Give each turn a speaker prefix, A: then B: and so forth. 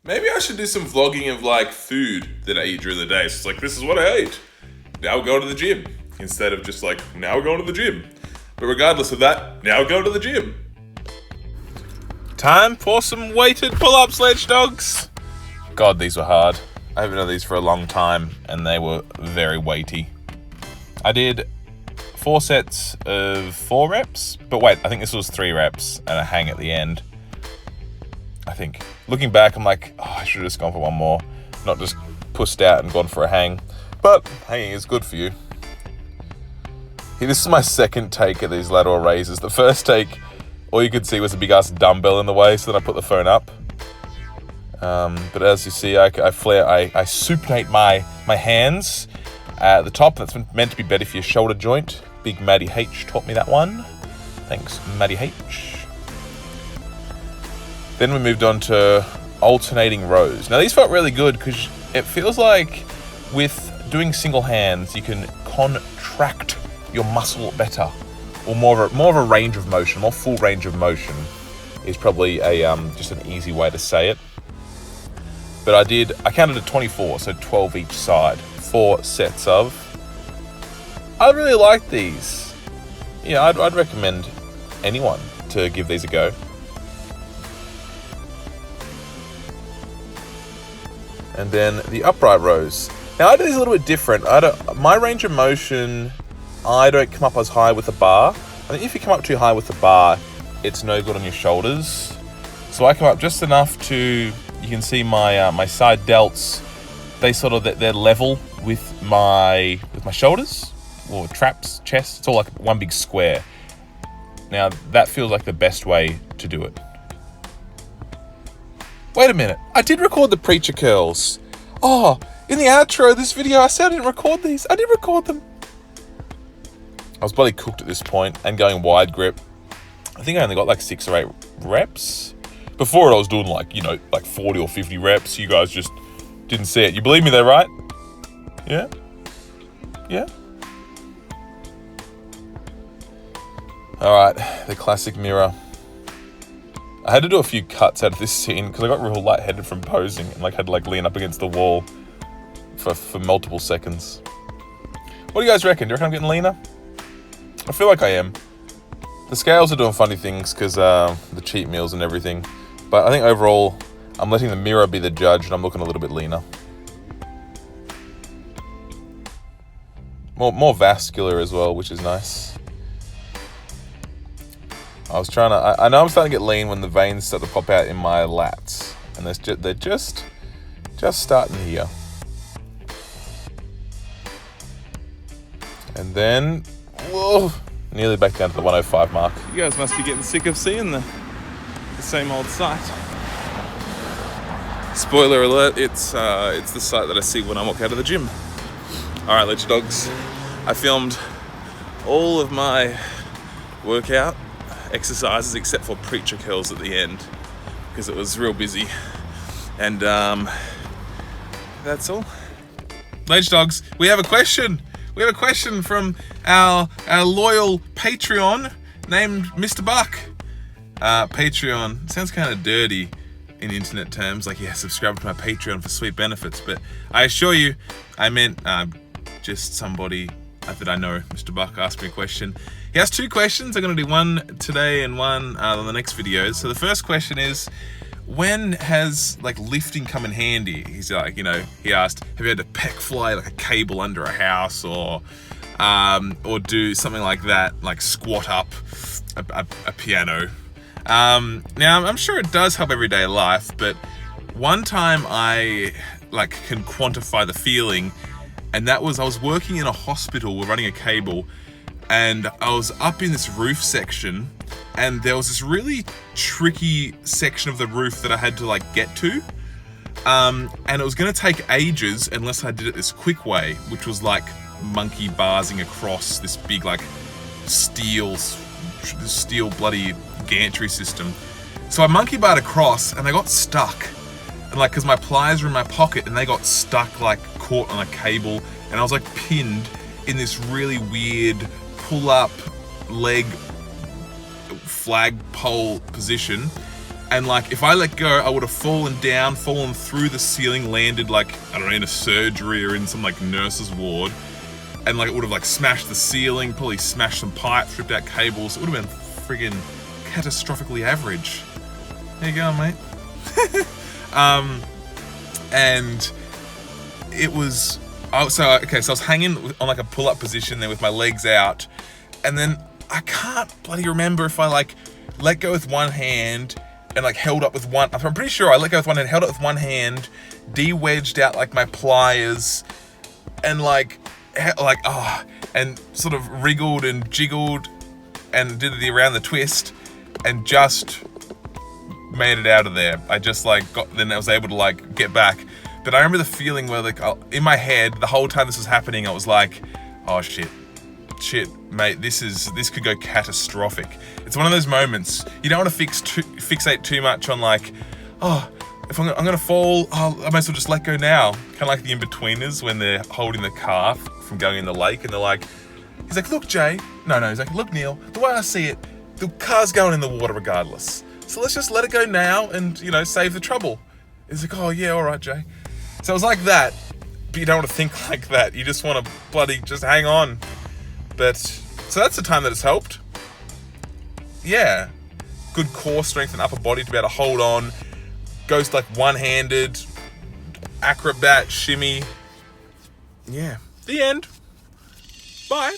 A: Maybe I should do some vlogging of like food that I eat during the day. So it's like, this is what I ate. Now we're going to the gym. Instead of just like, now we're going to the gym. But regardless of that, now go to the gym. Time for some weighted pull-ups, Ledge Dogs. God, these were hard. I haven't done these for a long time and they were very weighty. I did 4 sets of 4 reps, but wait, I think this was 3 reps and a hang at the end. I think. Looking back, I'm like, oh, I should have just gone for one more, not just pussed out and gone for a hang. But hanging is good for you. Hey, this is my second take at these lateral raises. The first take, all you could see was a big ass dumbbell in the way, so then I put the phone up. But as you see, I supinate my hands at the top. That's meant to be better for your shoulder joint. Big Maddie H taught me that one. Thanks, Maddie H. Then we moved on to alternating rows. Now these felt really good because it feels like with doing single hands, you can contract your muscle better, or more of a range of motion, more full range of motion is probably just an easy way to say it. But I counted to 24, so 12 each side, 4 sets of. I really like these. Yeah, I'd recommend anyone to give these a go. And then the upright rows. Now I do these a little bit different. My range of motion, I don't come up as high with the bar. I think if you come up too high with the bar, it's no good on your shoulders. So I come up just enough to, you can see my side delts, they're level with my shoulders, or traps, chest. It's all like one big square. Now that feels like the best way to do it. Wait a minute, I did record the preacher curls. Oh, in the outro of this video, I said I didn't record these. I did record them. I was bloody cooked at this point and going wide grip. I think I only got like 6 or 8 reps. Before it, I was doing like 40 or 50 reps. You guys just didn't see it. You believe me though, right? Yeah? Yeah? All right, the classic mirror. I had to do a few cuts out of this scene because I got real lightheaded from posing and had to lean up against the wall for multiple seconds. What do you guys reckon? Do you reckon I'm getting leaner? I feel like I am. The scales are doing funny things because the cheat meals and everything. But I think overall, I'm letting the mirror be the judge and I'm looking a little bit leaner. More vascular as well, which is nice. I know I'm starting to get lean when the veins start to pop out in my lats. And they're just starting here. And then, whoa, nearly back down to the 105 mark. You guys must be getting sick of seeing the same old site. Spoiler alert, it's the site that I see when I walk out of the gym. All right, Ledge Dogs. I filmed all of my workout exercises except for preacher curls at the end because it was real busy. And that's all. Ledge Dogs, we have a question. We have a question from our loyal Patreon named Mr. Buck. Patreon sounds kind of dirty in internet terms, like, yeah, subscribe to my Patreon for sweet benefits, but I assure you, I meant just somebody that I know. Mr. Buck asked me a question. He has 2 questions. I'm going to do one today and one on the next video. So the first question is, when has lifting come in handy? He's like, he asked, have you had to peck fly a cable under a house or do something like that, like squat up a piano? Now I'm sure it does help everyday life, but one time I can quantify the feeling, and that was I was working in a hospital, we're running a cable, and I was up in this roof section, and there was this really tricky section of the roof that I had to get to, and it was going to take ages unless I did it this quick way, which was monkey barsing across this big steel bloody gantry system. So I monkey barred across and I got stuck, and because my pliers were in my pocket and they got stuck caught on a cable, and I was pinned in this really weird pull up leg flagpole position, And like, if I let go, I would have fallen down, fallen through the ceiling, landed like, I don't know, in a surgery or in some like nurse's ward. And like, it would have like smashed the ceiling, probably smashed some pipes, ripped out cables. It would have been friggin' catastrophically average. There you go, mate. And it was, so I was hanging on like a pull-up position there with my legs out. And then I can't bloody remember if I like let go with one hand and like held up with one. I'm pretty sure I let go with one hand, held up with one hand, de-wedged out like my pliers, and and sort of wriggled and jiggled and did the around the twist and just made it out of there. I just like then I was able to like get back. But I remember the feeling where like in my head the whole time this was happening, I was like, oh shit, mate, this could go catastrophic. It's one of those moments you don't want to fixate too much on like, oh, if I'm gonna fall, I might as well just let go now. Kind of like the in-betweeners when they're holding the car from going in the lake, and they're like, he's like, look, Jay. No, he's like, look, Neil. The way I see it, the car's going in the water regardless. So let's just let it go now and, save the trouble. He's like, oh yeah, all right, Jay. So it was like that, but you don't want to think like that. You just want to bloody just hang on. But, so that's the time that it's helped. Yeah. Good core strength and upper body to be able to hold on. Goes like one-handed, acrobat, shimmy. Yeah. The end. Bye.